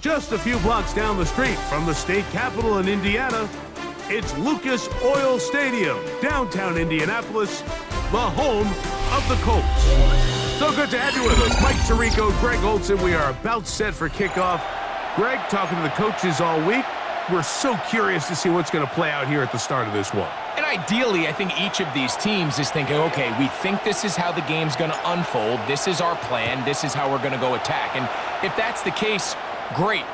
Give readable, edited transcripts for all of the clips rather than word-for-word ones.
Just a few blocks down the street from the state capitol in Indiana, it's Lucas Oil Stadium, downtown Indianapolis, the home of the Colts. So good to have you with us. Mike Tirico, Greg Olson. We are about set for kickoff. Greg, talking to the coaches all week. We're so curious to see what's going to play out here at the start of this one. And ideally, I think each of these teams is thinking, okay, we think this is how the game's going to unfold. This is our plan. This is how we're going to go attack. And if that's the case, great.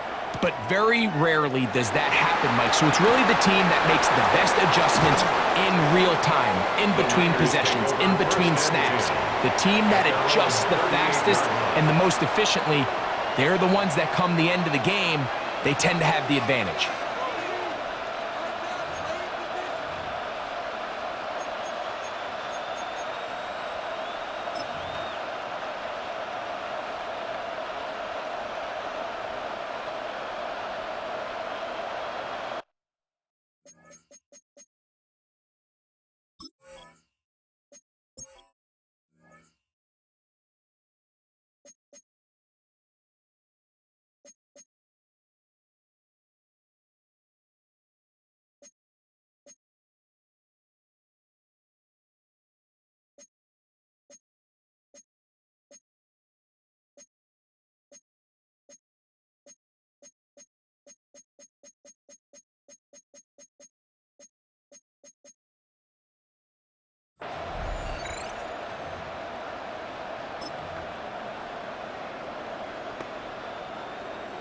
But very rarely does that happen, Mike. So it's really the team that makes the best adjustments in real time, in between possessions, in between snaps. The team that adjusts the fastest and the most efficiently, they're the ones that come the end of the game. They tend to have the advantage.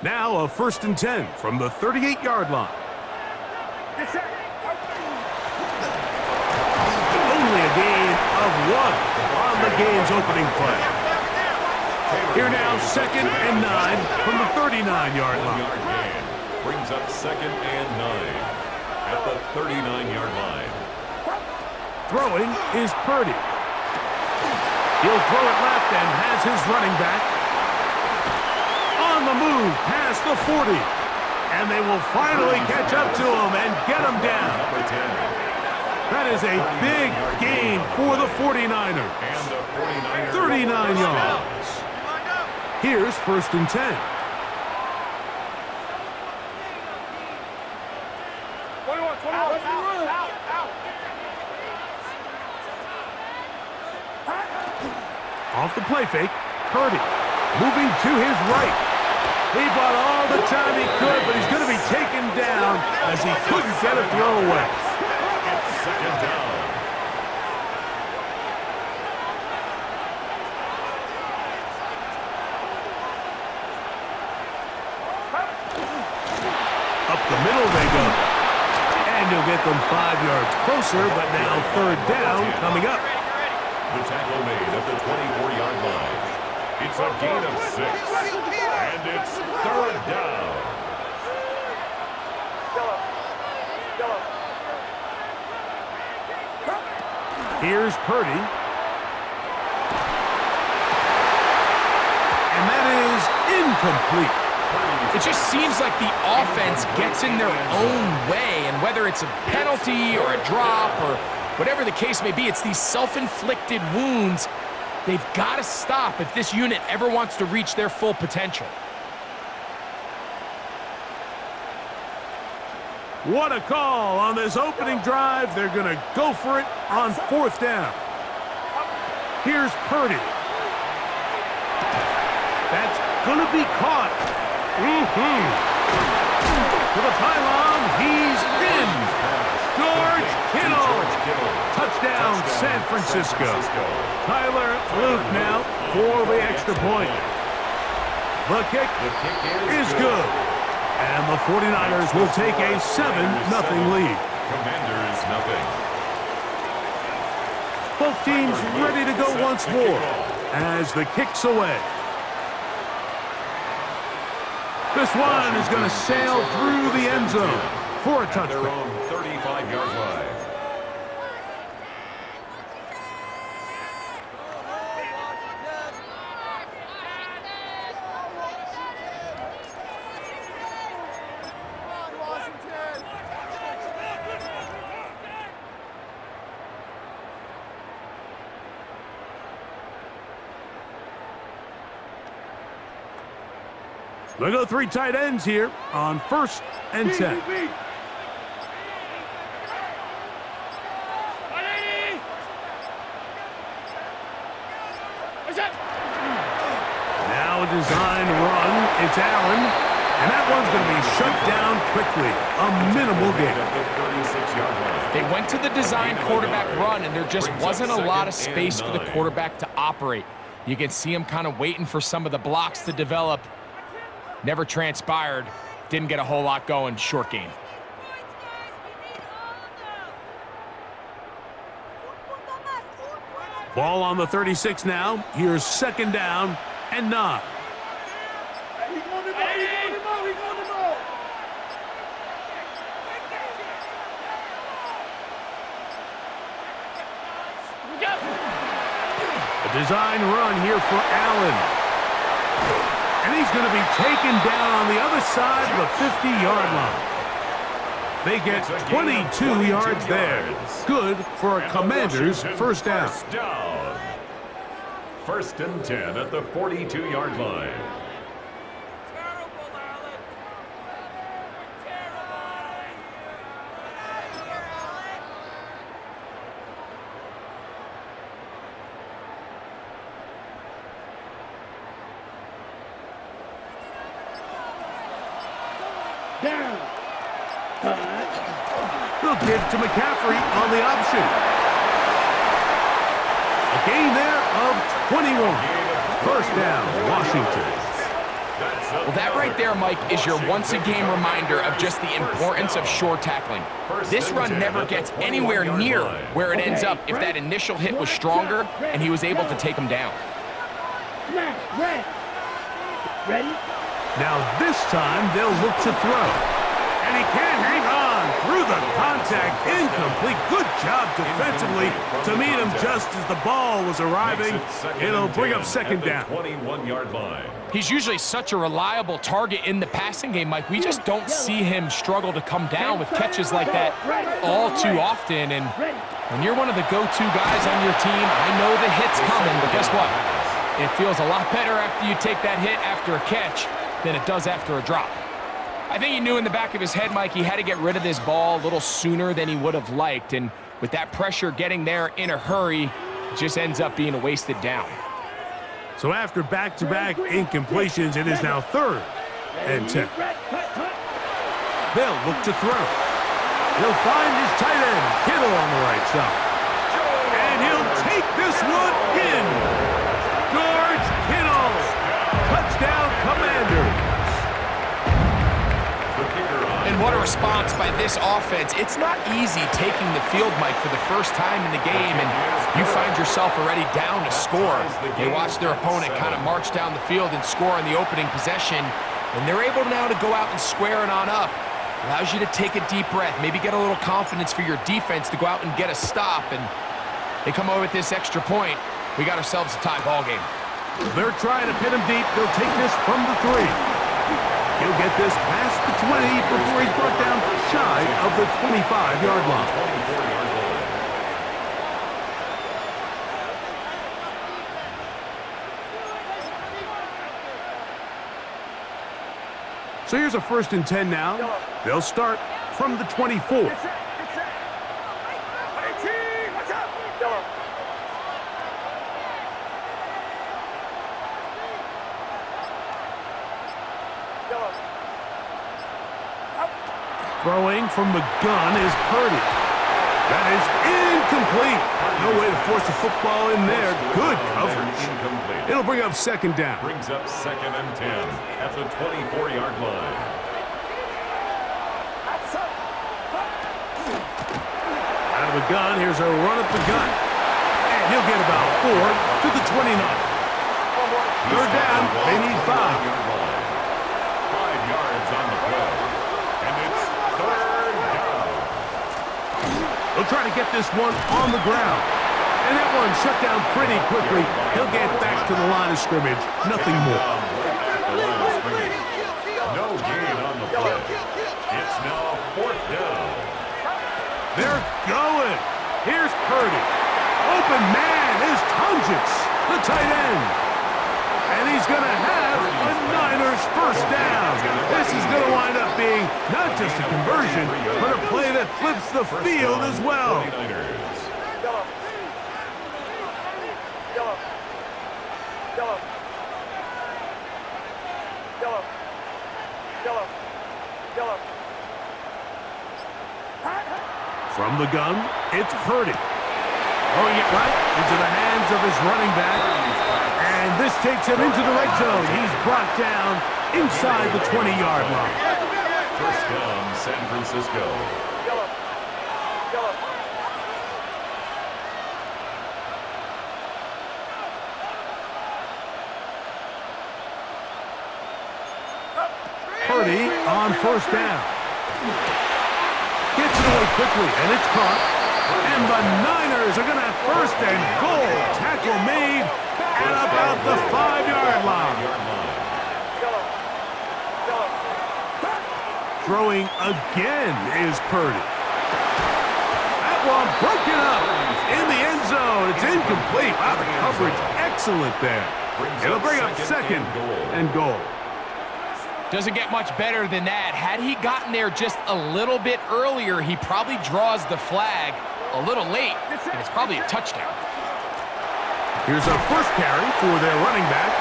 Now a 1st and 10 from the 38-yard line. Only a gain of 1 on the game's opening play. Here now, 2nd and 9 from the 39-yard line. Brings up 2nd and 9 at the 39-yard line. Throwing is Purdy. He'll throw it left and has his running back on the move past the 40. And they will finally catch up to him and get him down. That is a big gain for the 49ers. 39 yards. Here's 1st and 10. Off the play fake, Purdy moving to his right. He bought all the time he could, but he's going to be taken down as he couldn't get a throw away. It's 2nd down. Up the middle they go. And you'll get them 5 yards closer, but now 3rd down coming up. The tackle made at the 24-yard line. It's a gain of 6. And it's 3rd down. Here's Purdy. And that is incomplete. It just seems like the offense gets in their own way, and whether it's a penalty or a drop or whatever the case may be, it's these self-inflicted wounds. They've got to stop if this unit ever wants to reach their full potential. What a call on this opening drive. They're going to go for it on 4th down. Here's Purdy. That's going to be caught. To the pylon, he's in. George Kittle. Touchdown, San Francisco. Tyler Luke now for the extra point. The kick is good. And the 49ers will take a 7-0 lead. Commanders, nothing. Both teams ready to go once more as the kick's away. This one is going to sail through the end zone for a touchdown. Their own 35-yard line. They go 3 tight ends here on 1st and 10. Now a design run. It's Allen. And that one's going to be shut down quickly. A minimal gain. They went to the design quarterback run, and there just wasn't a lot of space for the quarterback to operate. You can see him kind of waiting for some of the blocks to develop. Never transpired. Didn't get a whole lot going. Short game. Ball on the 36 now. Here's 2nd down and 9. A design run here for Allen. And he's going to be taken down on the other side of the 50-yard line. They get 22 yards there. Good for a Commander's 1st down. 1st and 10 at the 42-yard line. They'll give to McCaffrey on the option. A gain there of 21. 1st down, Washington. Well, that right there, Mike, is your once-a-game reminder of just the importance of short tackling. This run never gets anywhere near where it ends up if that initial hit was stronger and he was able to take him down. Ready? Now this time they'll look to throw. And he can't hang on through the contact. Incomplete. Good job defensively to meet him just as the ball was arriving. It'll bring up 2nd down. 21-yard line. He's usually such a reliable target in the passing game, Mike. We just don't see him struggle to come down with catches like that all too often. And when you're one of the go-to guys on your team, I know the hit's coming, but guess what? It feels a lot better after you take that hit after a catch than it does after a drop. I think he knew in the back of his head, Mike, he had to get rid of this ball a little sooner than he would have liked. And with that pressure getting there in a hurry, it just ends up being a wasted down. So after back-to-back incompletions, it is now 3rd and 10. They'll look to throw. He'll find his tight end, Kittle, on the right side. And he'll take this one in. George Kittle. Touchdown, Commanders. And what a response by this offense. It's not easy taking the field, Mike, for the first time in the game, and you find yourself already down to score. They watch their opponent kind of march down the field and score in the opening possession, and they're able now to go out and square it on up. Allows you to take a deep breath, maybe get a little confidence for your defense to go out and get a stop, and they come over with this extra point. We got ourselves a tie ball game. They're trying to pin him deep. They'll take this from the 3. He'll get this past the 20 before he's brought down shy of the 25-yard line. So here's a 1st and 10 now. They'll start from the 24. Throwing from the gun is Purdy. That is incomplete. No way to force the football in there. Good coverage. It'll bring up 2nd down. Brings up 2nd and 10 at the 24-yard line. Out of the gun, here's a run up the gut. And he'll get about 4 to the 29. 3rd down, they need 5. 5 yards on the play. And it's 3rd down. They'll try to get this one on the ground. And that one shut down pretty quickly. He'll get back to the line of scrimmage. Nothing more. No gain on the play. It's now 4th down. They're going. Here's Purdy. Open man is Tunges, the tight end. And he's going to have a Niners 1st down. not just a conversion, but a play that flips the field as well. From the gun, it's Purdy. Throwing it right into the hands of his running back. And this takes him into the red zone. He's brought down inside the 20-yard line. First down, San Francisco. Purdy on first down. Gets it away quickly, and it's caught. And the Niners are going to have first and goal. Tackle made at about the 5-yard line. Throwing again is Purdy. That one broken up in the end zone. It's incomplete. Wow, the coverage excellent there. It'll bring up second and goal. Doesn't get much better than that. Had he gotten there just a little bit earlier, he probably draws the flag a little late, and it's probably a touchdown. Here's a first carry for their running back.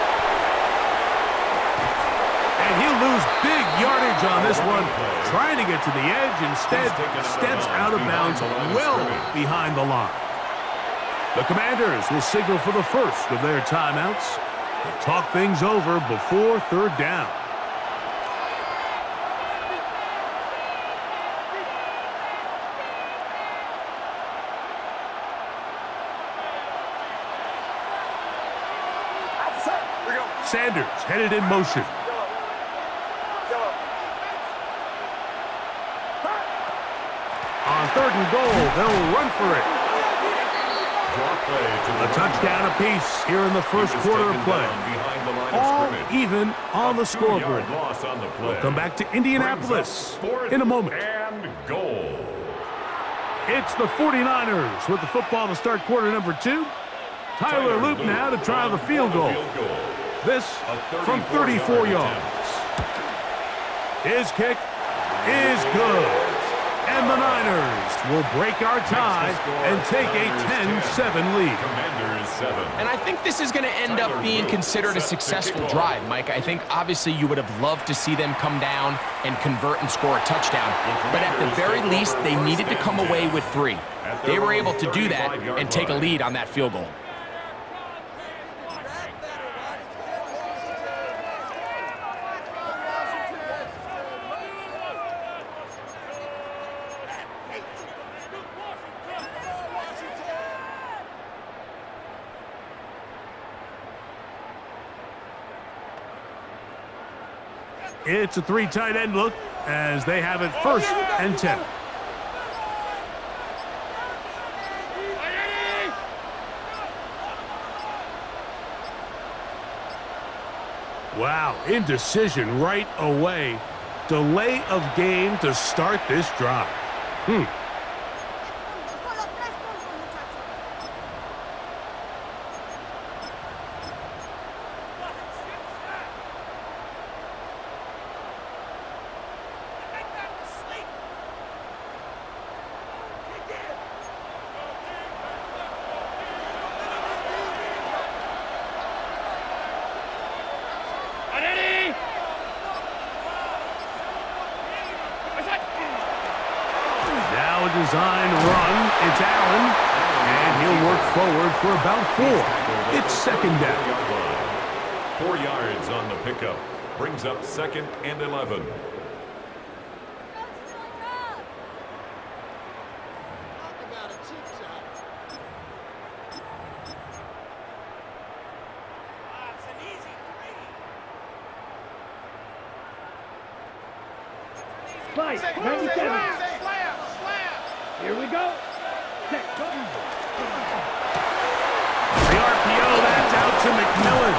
And he'll lose big yardage on this one. Trying to get to the edge, instead steps out of bounds well behind the line. The Commanders will signal for the first of their timeouts. They'll talk things over before third down. Sanders headed in motion. On third and goal, they'll run for it. A touchdown apiece here in the first quarter of play. All even on the scoreboard. We'll come back to Indianapolis in a moment. It's the 49ers with the football to start quarter number 2. Tyler Loop now to try the field goal. This from 34 yards. His kick is good. And the Niners will break our tie and take a 10-7 lead. And I think this is going to end up being considered a successful drive, Mike. I think obviously you would have loved to see them come down and convert and score a touchdown. But at the very least, they needed to come away with 3. They were able to do that and take a lead on that field goal. It's a 3 tight end look as they have it first and 10. Wow, indecision right away. Delay of game to start this drive. Design run. It's Allen, and he'll work forward for about 4. It's second down. 4 yards on the pickup. Brings up second and 11. Fight, 97. Here we go. The RPO, that's out to McMillan.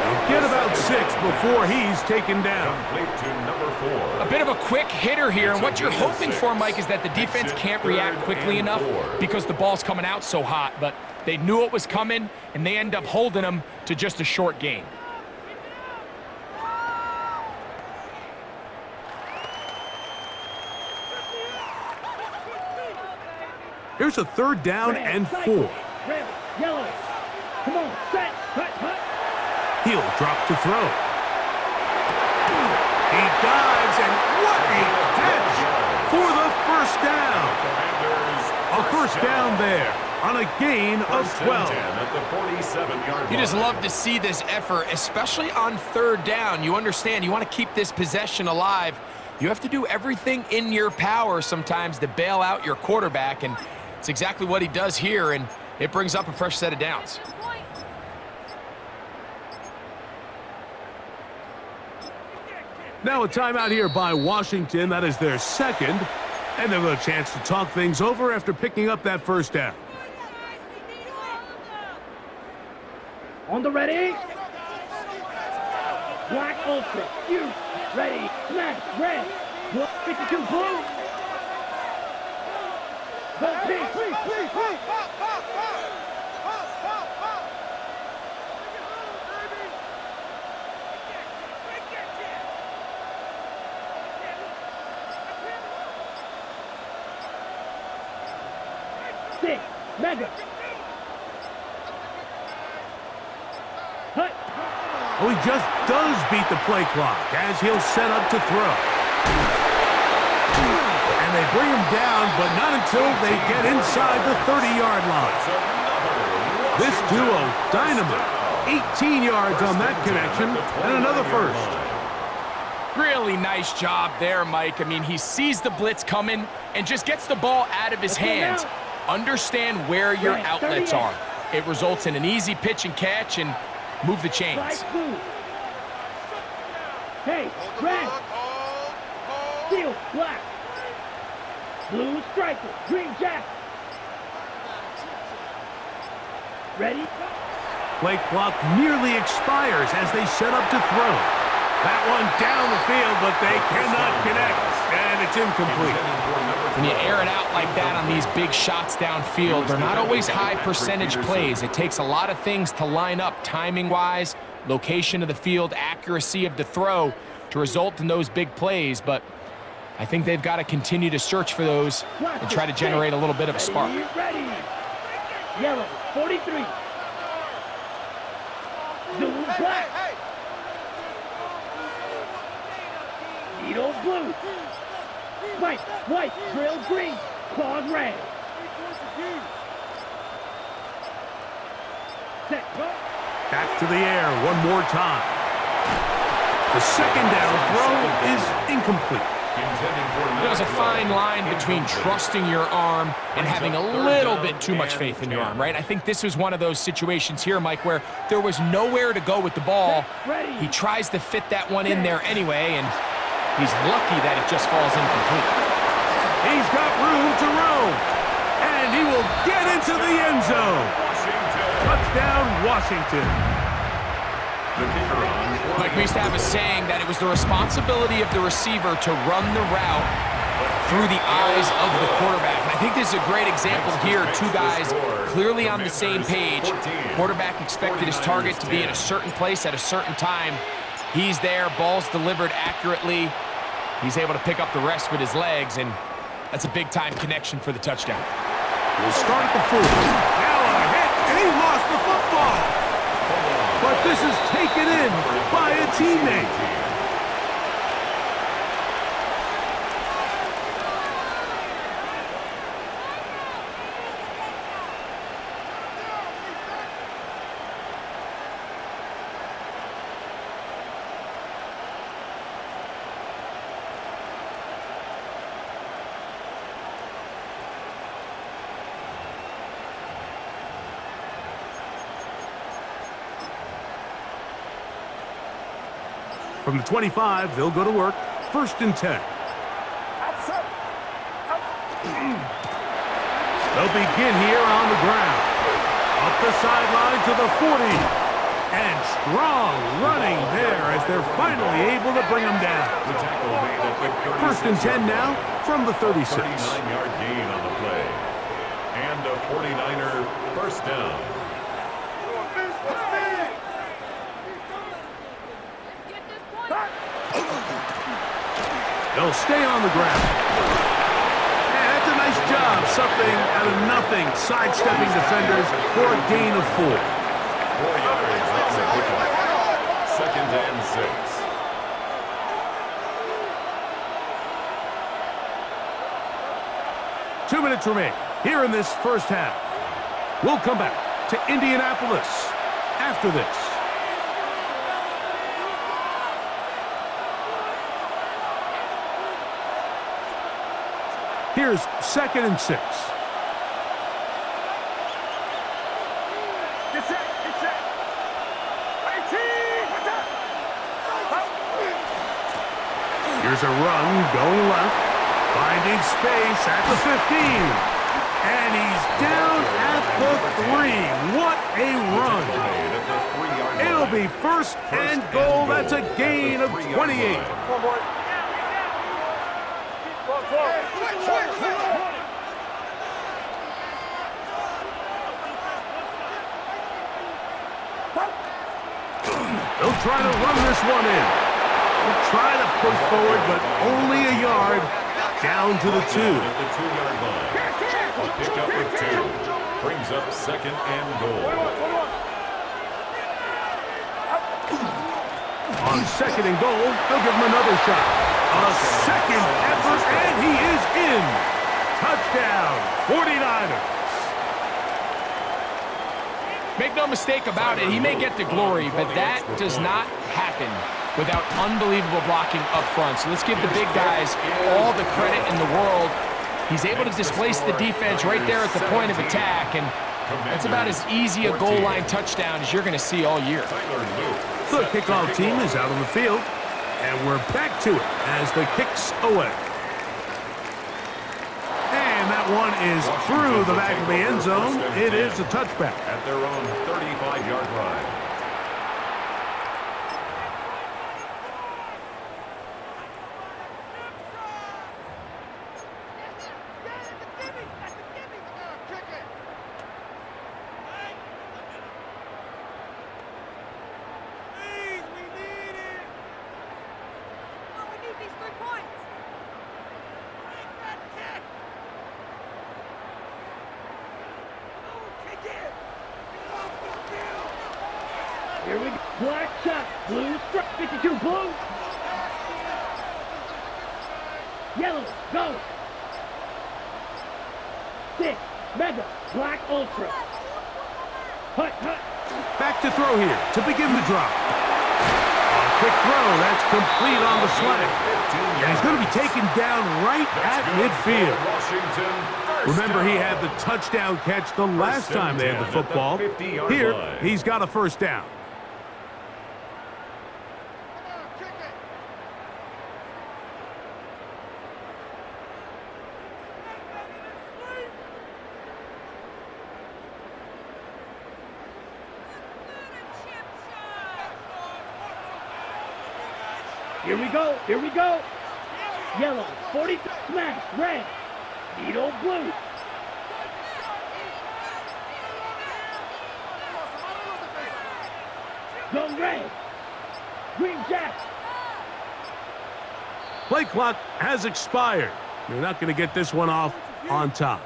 He'll get about 6 before he's taken down. Complete to number 4. A bit of a quick hitter here, and what you're hoping for, Mike, is that the defense can't react quickly enough because the ball's coming out so hot, but they knew it was coming, and they end up holding them to just a short gain. Here's a 3rd down and 4. Red, yellow. Come on, set, cut. He'll drop to throw. He dives, and what a catch for the 1st down. A 1st down there on a gain of 12. At the 47-yard You just line. love to see this effort, especially on 3rd down. You understand, you want to keep this possession alive. You have to do everything in your power sometimes to bail out your quarterback, and it's exactly what he does here, and it brings up a fresh set of downs. Now a timeout here by Washington. That is their 2nd. And they've got a chance to talk things over after picking up that 1st down. On the ready. Black Ultra, you, ready, smash, red, 52 blue. Go pink. Six, mega. Hut. Oh, he just does beat the play clock as he'll set up to throw. And they bring him down, but not until they get inside the 30-yard line. This duo, dynamite. 18 yards on that connection, and another 1st. Really nice job there, Mike. I mean, he sees the blitz coming and just gets the ball out of his hands. Understand where your outlets are. It results in an easy pitch and catch and move the chains. Strike blue. Hey, red. Steel, black. Blue striker, green jack. Ready? Play clock nearly expires as they set up to throw. That one down the field, but they cannot connect, and it's incomplete. When you air it out like that on these big shots downfield, they're not always high percentage plays. It takes a lot of things to line up timing-wise, location of the field, accuracy of the throw to result in those big plays, but I think they've got to continue to search for those and try to generate a little bit of a spark. Ready. Yellow, 43. Blue, black. Needle, blue. White, drill, green. Claws, red. Set, go. Back to the air one more time. The 2nd down throw is incomplete. There's a fine line between trusting your arm and having a little bit too much faith in your arm, right? I think this was one of those situations here, Mike, where there was nowhere to go with the ball. He tries to fit that one in there anyway, and he's lucky that it just falls incomplete. He's got room to roam, and he will get into the end zone. Touchdown, Washington. Mike, we used to have a saying that it was the responsibility of the receiver to run the route through the eyes of the quarterback. And I think this is a great example here. Two guys clearly on the same page. Quarterback expected his target to be in a certain place at a certain time. He's there, ball's delivered accurately. He's able to pick up the rest with his legs, and that's a big-time connection for the touchdown. We'll start at the 40. Now a hit, and he lost the football. But this is taken in by a teammate. From the 25, they'll go to work. 1st and 10. They'll begin here on the ground. Up the sideline to the 40. And strong running there as they're finally able to bring them down. 1st and 10 now from the 36. 39-yard gain on the play. And a 49er 1st down. They'll stay on the ground. And that's a nice job, something out of nothing, sidestepping defenders for a gain of 4. 4 yards on the pickup. Second and 6. Two minutes remain here in this first half. We'll come back to Indianapolis after this. Here's 2nd and 6. Here's a run going left, finding space at the 15. And he's down at the 3. What a run. It'll be 1st and goal. That's a gain of 28. They'll try to run this one in. They'll try to push forward, but only a yard down to the 2. At the 2-yard line. A pickup of 2. Brings up 2nd and goal. On 2nd and goal, they'll give him another shot. A second effort, and he is in. Touchdown, 49ers. Make no mistake about it, he may get the glory, but that does not happen without unbelievable blocking up front. So let's give the big guys all the credit in the world. He's able to displace the defense right there at the point of attack, and that's about as easy a goal line touchdown as you're going to see all year. The kickoff team is out on the field, and we're back to it as the kick's away. And that one is through the back of the end zone. It is a touchback. At their own 35-yard line. Here we go. Black shot. Blue strike. 52 blue. Yellow. Go. 6. Mega. Black ultra. Hut, hut. Back to throw here to begin the drop. A quick throw. That's complete on the slant. And he's going to be taken down right at midfield. Remember, he had the touchdown catch the last time they had the football. Here, he's got a first down. Here we go. Here we go. Yellow. 40 smash. Red. Needle blue. Go red. Green jack. Play clock has expired. You're not going to get this one off on time.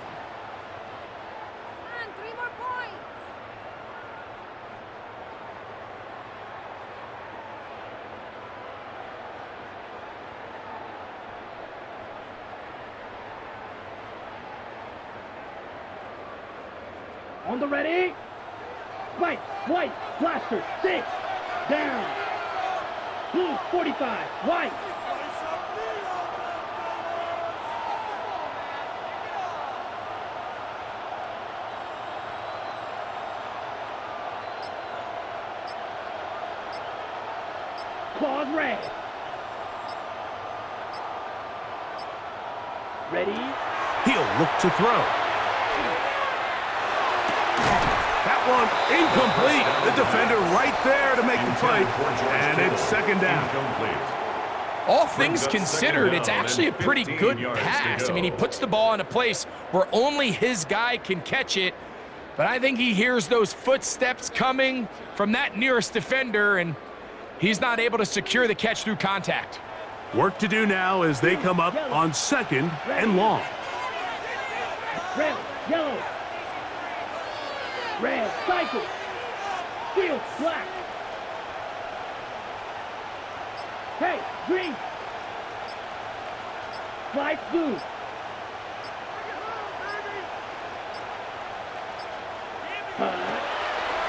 On the ready. White, white, blaster, 6. Down. Blue, 45. White. Claws red. Ready. He'll look to throw. That one incomplete. The defender right there to make the play. And it's second down. All things considered, it's actually a pretty good pass. I mean, he puts the ball in a place where only his guy can catch it. But I think he hears those footsteps coming from that nearest defender, and he's not able to secure the catch through contact. Work to do now as they come up on 2nd and long. red, yellow, red, cycle, field, black. Hey, green, flag, blue.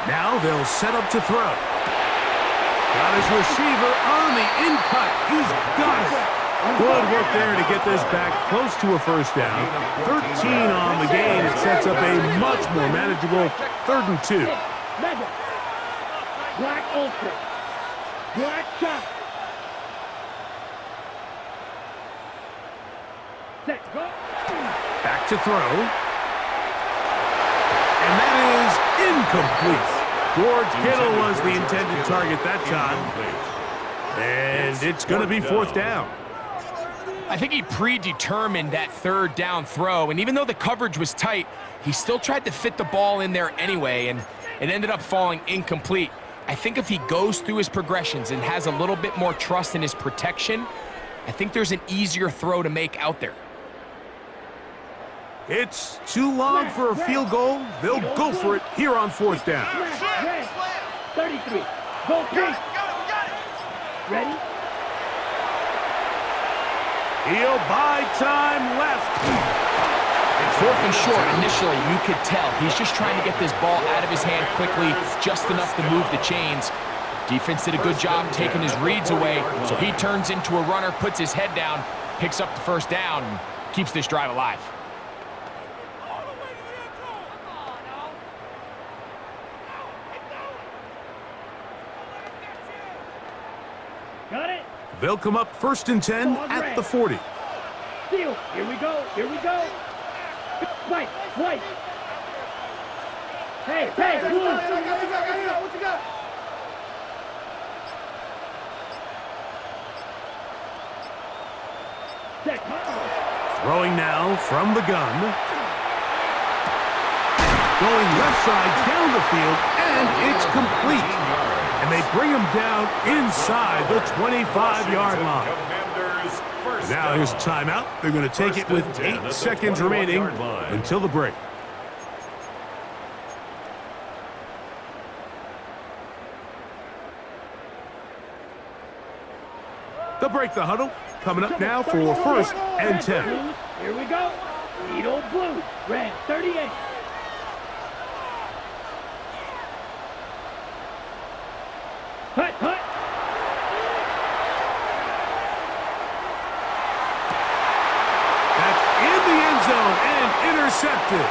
Now they'll set up to throw. Got his receiver on the in-cut. He's got it. Good work there to get this back close to a first down. 13 on the game. It sets up a much more manageable 3rd and 2. Mega. Black ultra. Black shot. Set, go. Back to throw. And that is incomplete. George Kittle was the intended target that time. And it's going to be 4th down. I think he predetermined that 3rd down throw, and even though the coverage was tight, he still tried to fit the ball in there anyway, and it ended up falling incomplete. I think if he goes through his progressions and has a little bit more trust in his protection, I think there's an easier throw to make out there. It's too long for a field goal. They'll go for it here on 4th down. Red, 33. Go, Pete. Ready? He'll buy time left. 4th and short. Initially, you could tell he's just trying to get this ball out of his hand quickly, just enough to move the chains. Defense did a good job taking his reads away, so he turns into a runner, puts his head down, picks up the 1st down, and keeps this drive alive. Got it? They'll come up 1st and 10 at the 40. Steal. Here we go. Here we go. White. White. Hey, blue. What you got? Set. Throwing now from the gun. Going left side down the field, and it's complete. And they bring him down inside the 25-yard line. Now here's a timeout. They're going to take it with 8 seconds remaining until the break. They'll break the huddle. Coming up now for 1st and 10. Here we go. Needle blue. Red 38. Hut. That's in the end zone and intercepted.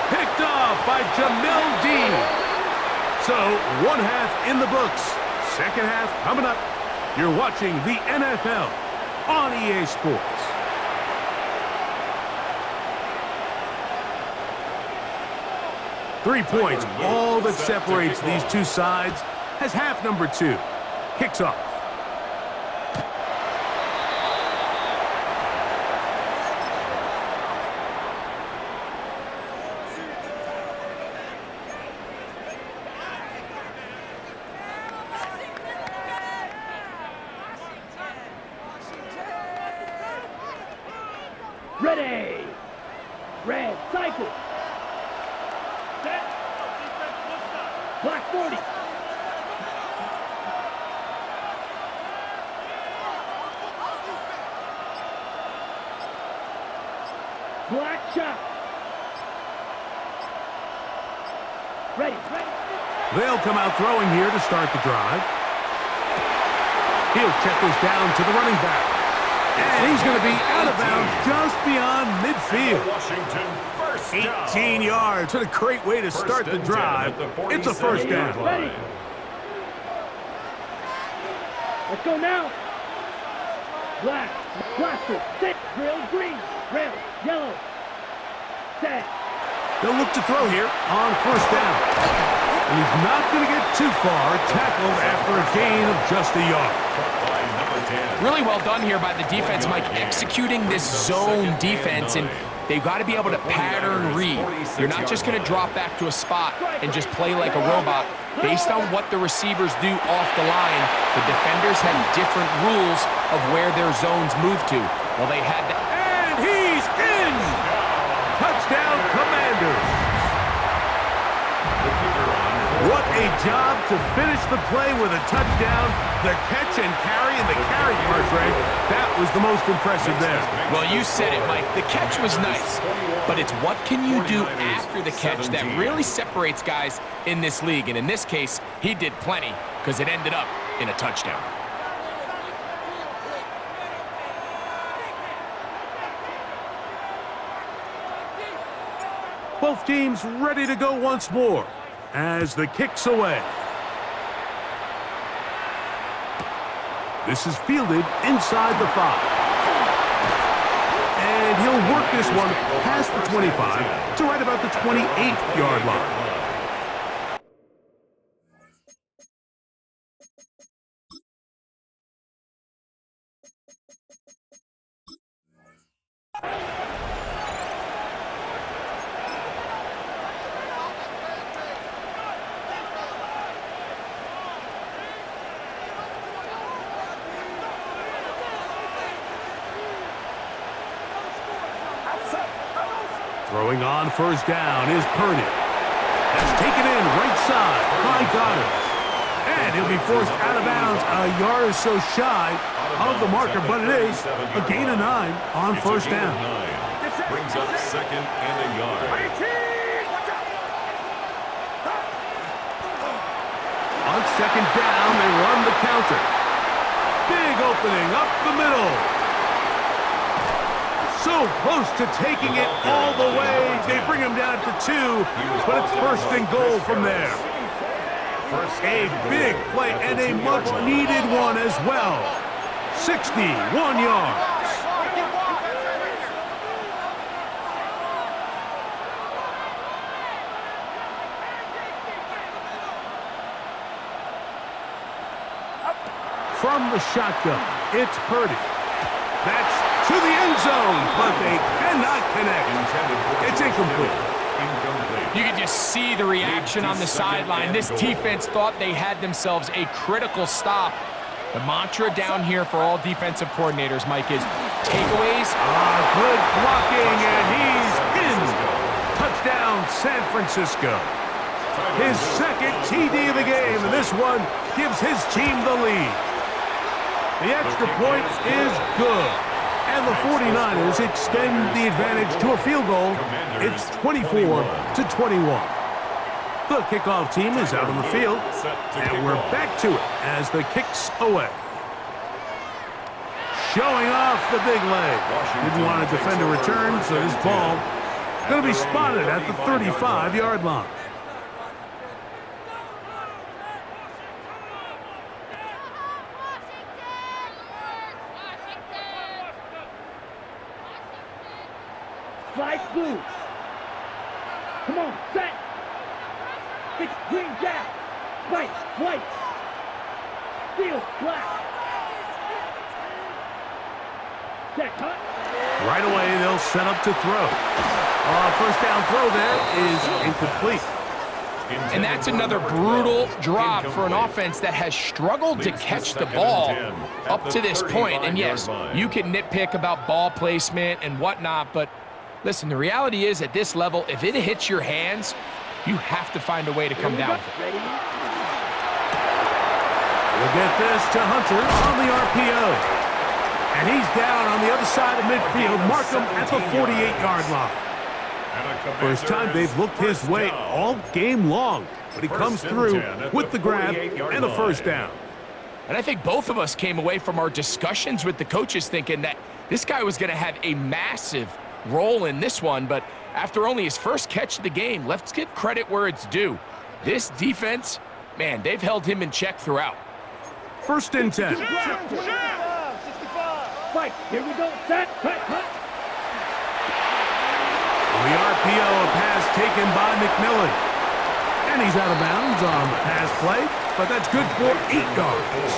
Picked off by Jamel Dean. So 1 half in the books. 2nd half coming up. You're watching the NFL on EA Sports. Three points, all that separates these two sides, as half number 2 kicks off. Ready. Red cycle. Set. Black 40. Black shot. Ready. They'll come out throwing here to start the drive. He'll check this down to the running back. And he's going to be out of bounds just beyond midfield. 18 yards. What a great way to start the drive. It's a 1st down. Ready. Let's go now. Black, blaster, set, grill, green, red, yellow, set. They'll look to throw here on 1st down. And he's not going to get too far, tackled after a gain of just a yard. Really well done here by the defense, Mike, executing this zone defense, and they've got to be able to pattern read. You're not just going to drop back to a spot and just play like a robot. Based on what the receivers do off the line, the defenders have different rules of where their zones move to. Well, they had that. And he's in! Touchdown! Touchdown, Commanders. What a job to finish the play with a touchdown. The catch and carry, and the carry part, Greg, that was the most impressive there. Well, you said it, Mike. The catch was nice, but it's what can you do after the catch that really separates guys in this league. And in this case, he did plenty because it ended up in a touchdown. Both teams ready to go once more as the kick's away. This is fielded inside the 5. And he'll work this one past the 25 to right about the 28-yard line. Throwing on first down is Purdy. That's taken in right side by Goddard. And he'll be forced out of bounds a yard or so shy of the marker, but it is a gain of 9 on first down. Brings up 2nd and a yard. On 2nd down, they run the counter. Big opening up the middle. So close to taking it all the way. They bring him down to 2, but it's 1st and goal from there. A big play and a much-needed one as well. 61 yards. From the shotgun, it's Purdy. That's to the end zone, but they cannot connect. It's incomplete. You can just see the reaction on the sideline. This defense thought they had themselves a critical stop. The mantra down here for all defensive coordinators, Mike, is takeaways. Good blocking, and he's in. Touchdown, San Francisco. His 2nd TD of the game, and this one gives his team the lead. The extra point is good. And the 49ers extend the advantage to a field goal. It's 24-21. The kickoff team is out on the field, and we're back to it as the kick's away. Showing off the big leg. Didn't want to defend a return, so this ball going to be spotted at the 35-yard line. Slide blue. Come on, set. It's green jack. White, white. Field, black. Set, cut. Right away, they'll set up to throw. First down throw there is incomplete. And that's another brutal drop for an offense that has struggled to catch the ball up to this point. And yes, you can nitpick about ball placement and whatnot, but listen, the reality is at this level, if it hits your hands, you have to find a way to come down with it. We'll get this to Hunter on the RPO. And he's down on the other side of midfield. Mark him at the 48-yard line. First time they've looked his way all game long, but he comes through with the grab and a first down. And I think both of us came away from our discussions with the coaches thinking that this guy was going to have a massive role in this one, but after only his first catch of the game, let's give credit where it's due. This defense, man, they've held him in check throughout. 1st and 10. Fight, here we go, set, cut, cut. The RPO, a pass taken by McMillan. And he's out of bounds on the pass play, but that's good for 8 yards.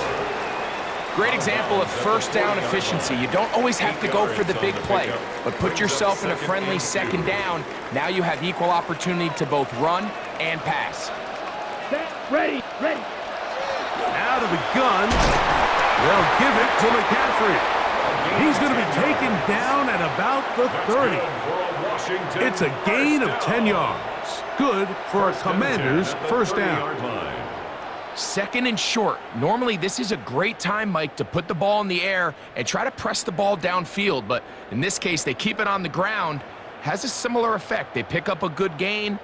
Great example of first down efficiency. You don't always have to go for the big play, but put yourself in a friendly 2nd down. Now you have equal opportunity to both run and pass. Set, ready, ready. Out of the gun, they'll give it to McCaffrey. He's going to be taken down at about the 30. It's a gain of 10 yards. Good for a Commander's first down. 2nd and short. Normally, this is a great time, Mike, to put the ball in the air and try to press the ball downfield. But in this case, they keep it on the ground. Has a similar effect. They pick up a good gain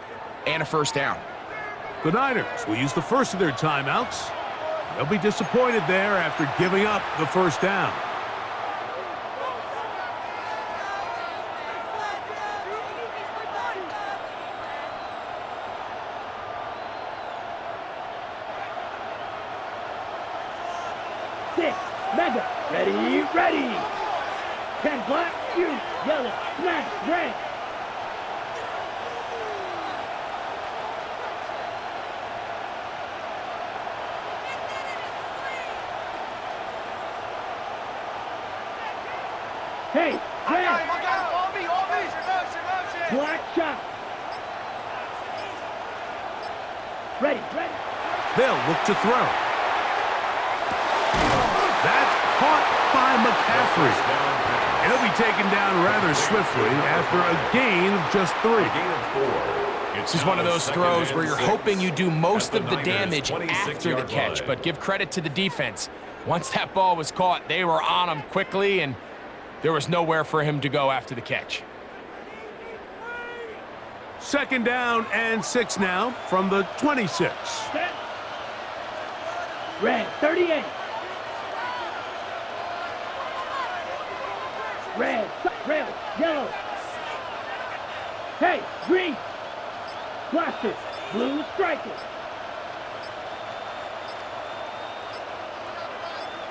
and a first down. The Niners will use the first of their timeouts. They'll be disappointed there after giving up the first down. Mega, ready. 10 black, shoot, yellow, smash, red. Hey, red. I got him. All me. Motion. Black shot. Ready. They'll look to throw. That's caught by McCaffrey. He'll be taken down rather swiftly after a gain of just 3. This is one of those throws where you're hoping you do most of the damage after the catch, but give credit to the defense. Once that ball was caught, they were on him quickly, and there was nowhere for him to go after the catch. 2nd down and 6 now from the 26. Red, 38. Red, yellow. Hey, green. Blaster, blue striker.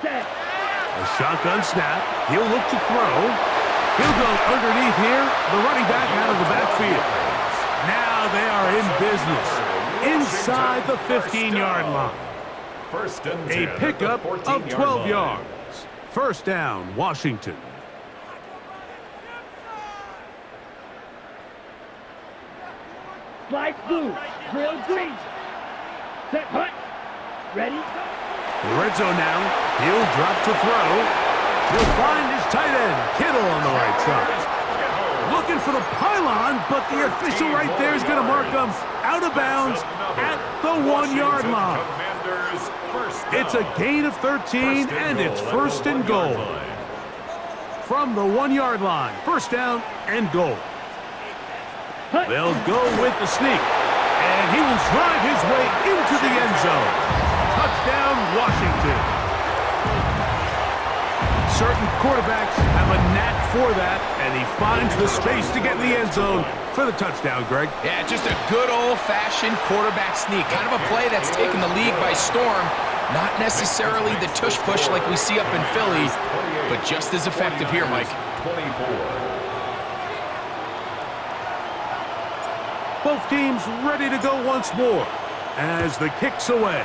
Set. A shotgun snap. He'll look to throw. He'll go underneath here. The running back out of the backfield. Now they are in business inside the 15-yard line. A pickup of 12 yards. First down, Washington. Slide blue, drill green. Set hut. Ready. Red zone now. He'll drop to throw. He'll find his tight end, Kittle, on the right side. Looking for the pylon, but the official right there is going to mark him out of bounds at the 1-yard line. It's a gain of 13, and it's 1st and goal. From the 1-yard line, 1st down and goal. They'll go with the sneak, and he will drive his way into the end zone. Touchdown, Washington. Certain quarterbacks have a knack for that, and he finds the space to get in the end zone for the touchdown, Greg. Yeah, just a good old-fashioned quarterback sneak. Kind of a play that's taken the league by storm. Not necessarily the tush-push like we see up in Philly, but just as effective here, Mike. 24. Both teams ready to go once more as the kick's away.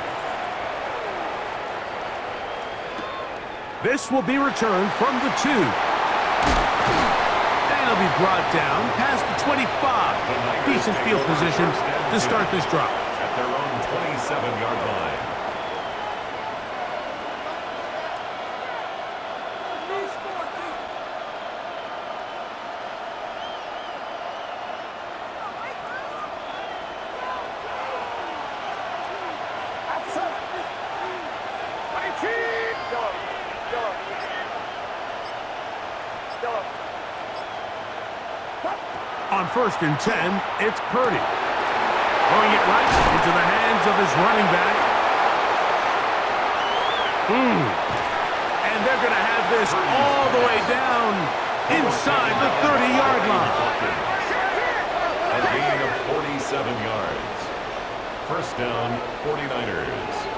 This will be returned from the 2. And it'll be brought down past the 25. Decent field position to start this drive. At their own 27-yard line. On 1st and 10, it's Purdy. Throwing it right into the hands of his running back. And they're going to have this all the way down inside the 30-yard line. A gain of 47 yards. First down, 49ers.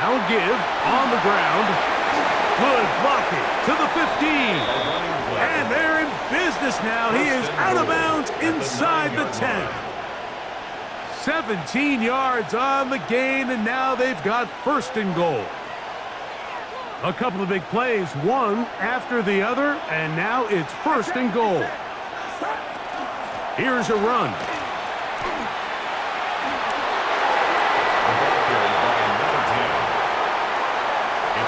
Now a give on the ground. Good blocking to the 15. And they're in business now. He is out of bounds inside the 10. 17 yards on the gain, and now they've got 1st and goal. A couple of big plays, one after the other, and now it's 1st and goal. Here's a run.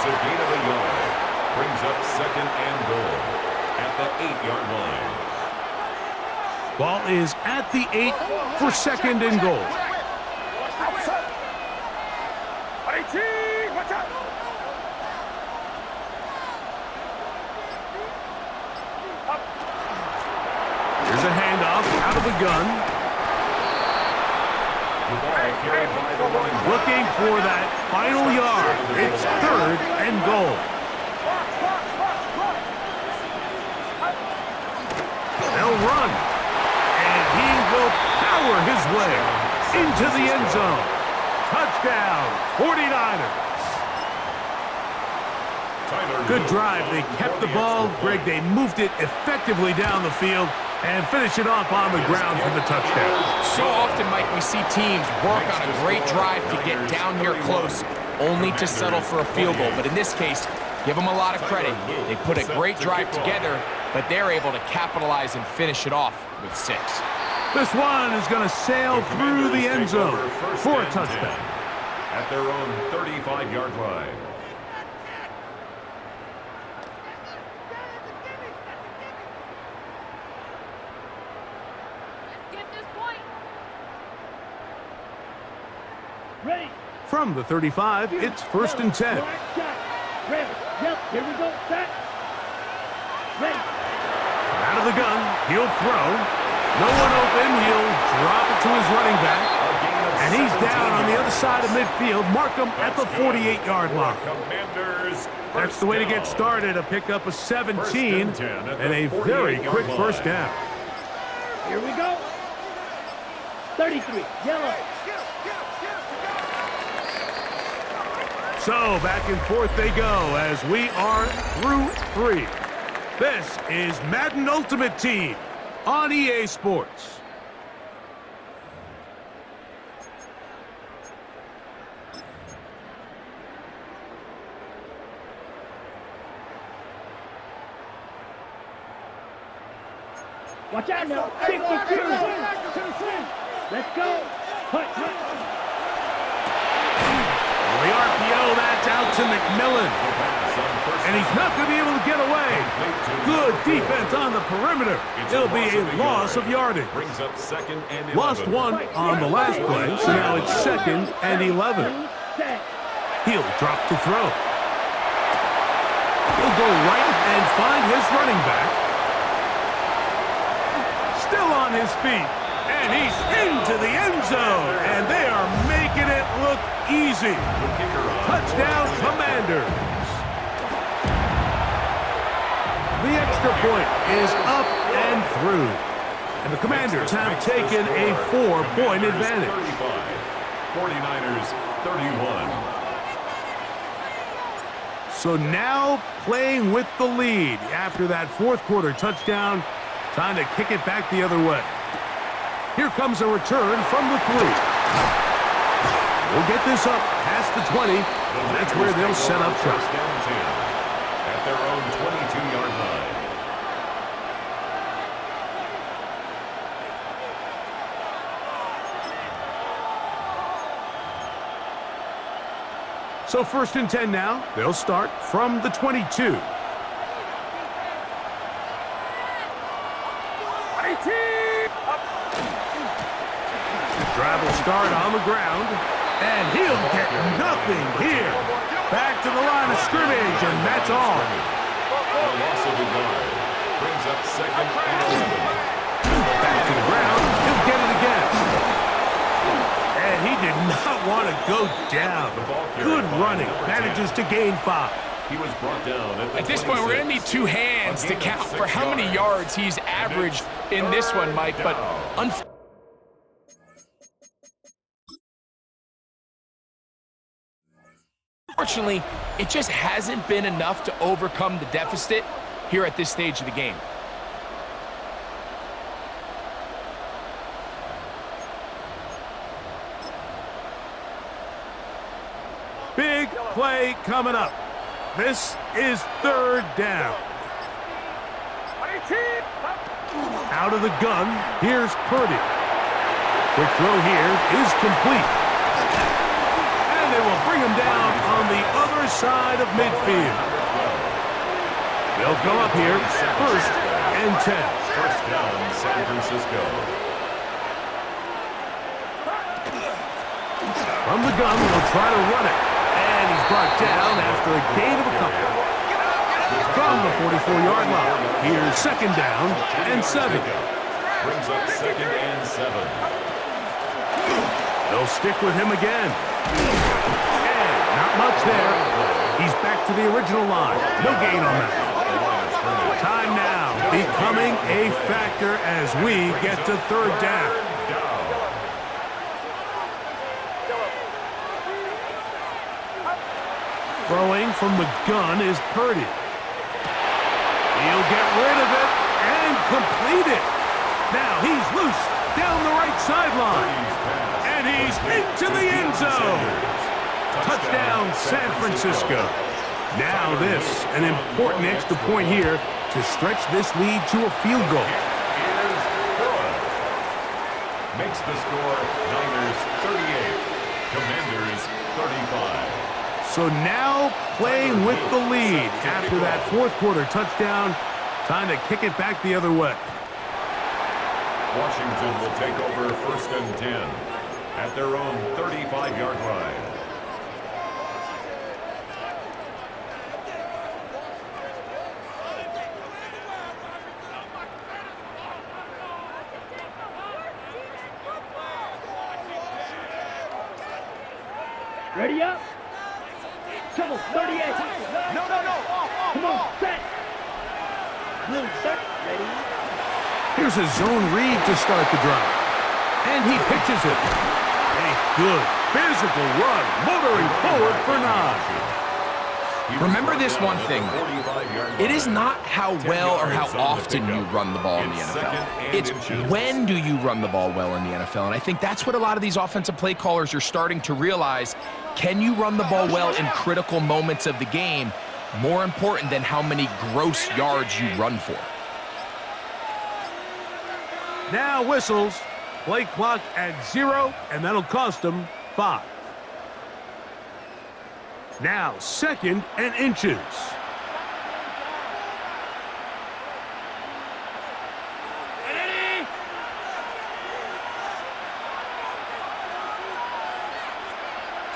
It's a gain of a yard. Brings up second and goal at the 8-yard line. Ball is at the 8 for second and goal. Here's a handoff out of the gun. The ball carried by the running back. Looking for that final yard. It's third and goal. They'll run. And he will power his way into the end zone. Touchdown, 49ers. Good drive. They kept the ball. Greg, they moved it effectively down the field and finish it off on the ground for the touchdown. So often, Mike, we see teams work on a great drive to get down here close, only to settle for a field goal. But in this case, give them a lot of credit. They put a great drive together, but they're able to capitalize and finish it off with 6. This one is going to sail through the end zone for a touchdown. At their own 35-yard line. Ready. From the 35, it's first and 10. Ready. Yep. Here we go. Set. Ready. Out of the gun, he'll throw. No one open, he'll drop it to his running back. And he's down on the other side of midfield. Mark him at the 48-yard line. That's the way to get started. A pickup of 17 and a very quick first down. Here we go. 33. Yellow. So back and forth they go as we are through 3. This is Madden Ultimate Team on EA Sports. Watch out now. 52. Let's go. Hut. The RPO, that's out to McMillan. And he's not going to be able to get away. Good defense on the perimeter. It'll be a loss of yardage. Brings up second and 11. Lost one on the last play, so now it's second and 11. He'll drop to throw. He'll go right and find his running back. Still on his feet. And he's into the end zone. And they are making it look easy. Touchdown, Commanders. The extra point is up and through. And the Commanders have taken a 4-point advantage. 49ers 31. So now playing with the lead after that fourth quarter touchdown. Time to kick it back the other way. Here comes a return from the 3. We'll get this up past the 20. And that's where they'll set up shop. First down 10 at their own 22-yard line. So first and 10 now. They'll start from the 22. Drive will start on the ground, and he'll get nothing here. Back to the line of scrimmage, and that's all. A loss of a yard. Brings up second and 11. Back to the ground, he'll get it again. And he did not want to go down. Good running, manages to gain 5. He was brought down At this point, we're going to need 2 hands to count for how many yards he's averaged in this one, Mike, but unfortunately, it just hasn't been enough to overcome the deficit here at this stage of the game. Big play coming up. This is third down. Out of the gun, here's Purdy. Quick throw here is complete. And they will bring him down on the other side of midfield. They'll come up here, 1st and 10. First down, San Francisco. From the gun, they'll try to run it. And he's brought down after a gain of a couple. From the 44-yard line, here's 2nd down and 7. Brings up 2nd and 7. They'll stick with him again. And not much there. He's back to the original line. No gain on that. Time now becoming a factor as we get to 3rd down. Throwing from the gun is Purdy. He'll get rid of it and complete it. Now he's loose down the right sideline. And he's into the end zone. Touchdown, San Francisco. Now this, an important extra point here to stretch this lead to a field goal. Makes the score Niners 38, Commanders 35. So now playing with the lead after that 4th quarter touchdown. Time to kick it back the other way. Washington will take over 1st and 10 at their own 35-yard line. Ready up. Trouble, 38. No. Come on, set. Blue, set. Ready. Here's a zone read to start the drive. And he pitches it. A good physical run, motoring forward for 9. Remember this one thing. It is not how well or how often you run the ball in the NFL. It's when do you run the ball well in the NFL. And I think that's what a lot of these offensive play callers are starting to realize. Can you run the ball well in critical moments of the game? More important than how many gross yards you run for. Now whistles. Play clock at 0, and that'll cost them 5. Now 2nd and inches.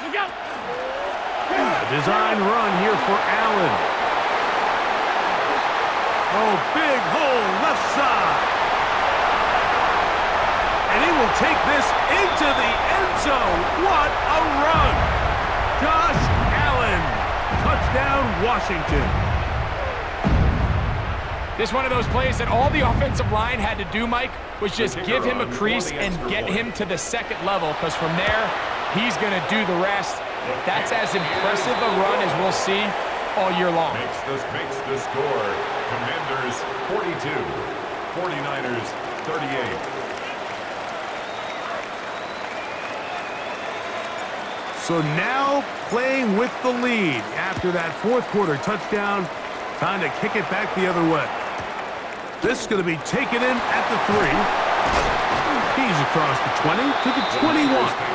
Look out. A design run here for Allen. Oh, big hole left side. And he will take this into the end zone. What a run. Josh Allen. Touchdown, Washington. This is one of those plays that all the offensive line had to do, Mike, was just give him a crease and get him to the 2nd level, because from there, he's going to do the rest. That's as impressive a run as we'll see all year long. Makes the score Commanders 42, 49ers 38. So now playing with the lead after that 4th quarter touchdown. Time to kick it back the other way. This is going to be taken in at the 3. He's across the 20 to the 21.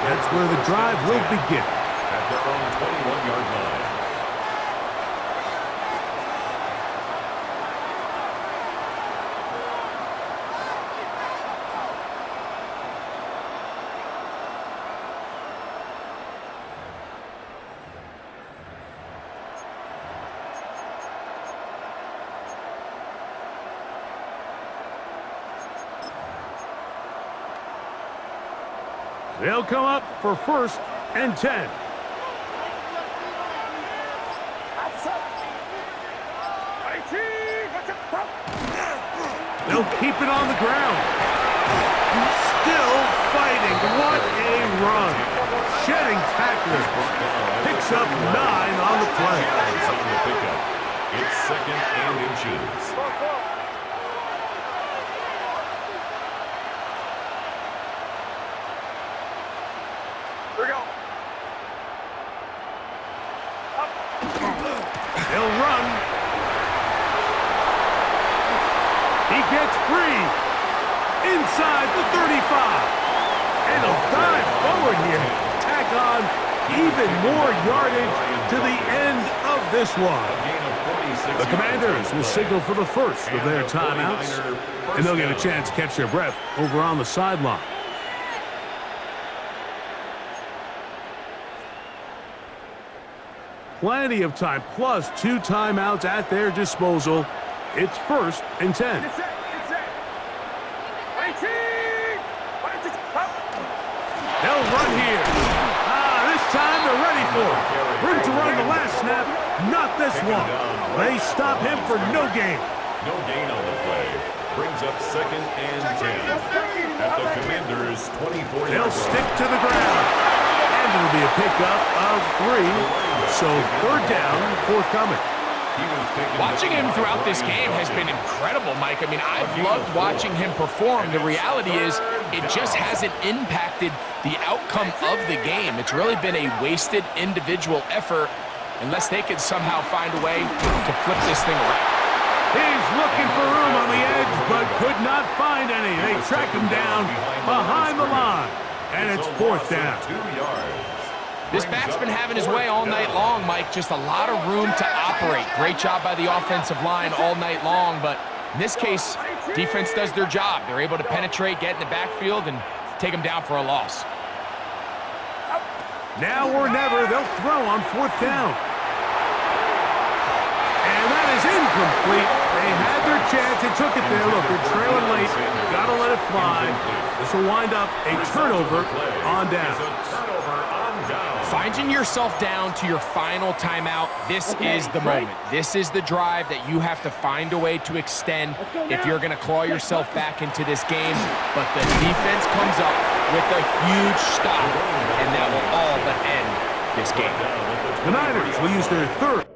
That's where the drive will begin. At their own 21-yard line. They'll come up for 1st and 10. They'll keep it on the ground. Still fighting. What a run. Shedding tackles. Picks up 9 on the play. It's 2nd and inches. They'll run. He gets free. Inside the 35. And he'll dive forward here. Tack on even and more yardage to the end of this one. The Commanders will signal for the first of their timeouts, and they'll get a chance to catch their breath over on the sideline. Plenty of time, plus 2 timeouts at their disposal. It's 1st and 10. They'll run here. This time they're ready for it. Room to run the last snap, not this one. They stop him for no gain. No gain on the play. Brings up 2nd and 10. At the Commanders' 24-yard line. They'll stick to the ground. And it'll be a pickup of 3. So 3rd down, forthcoming. Watching him throughout this game has been incredible, Mike. I mean, I've loved watching him perform. The reality is it just hasn't impacted the outcome of the game. It's really been a wasted individual effort unless they can somehow find a way to flip this thing around. He's looking for room on the edge, but could not find any. They track him down behind the line, and it's 4th down. 2 yards. This back's been having his way all night long, Mike. Just a lot of room to operate. Great job by the offensive line all night long, but in this case, defense does their job. They're able to penetrate, get in the backfield, and take them down for a loss. Now or never, they'll throw on 4th down. And that is incomplete. They had their chance. They took it there. Look, they're trailing late. Got to let it fly. This will wind up a turnover on down. Finding yourself down to your final timeout, this is the moment. This is the drive that you have to find a way to extend if you're going to claw yourself back into this game. But the defense comes up with a huge stop, and that will all but end this game. The Niners will use their 3rd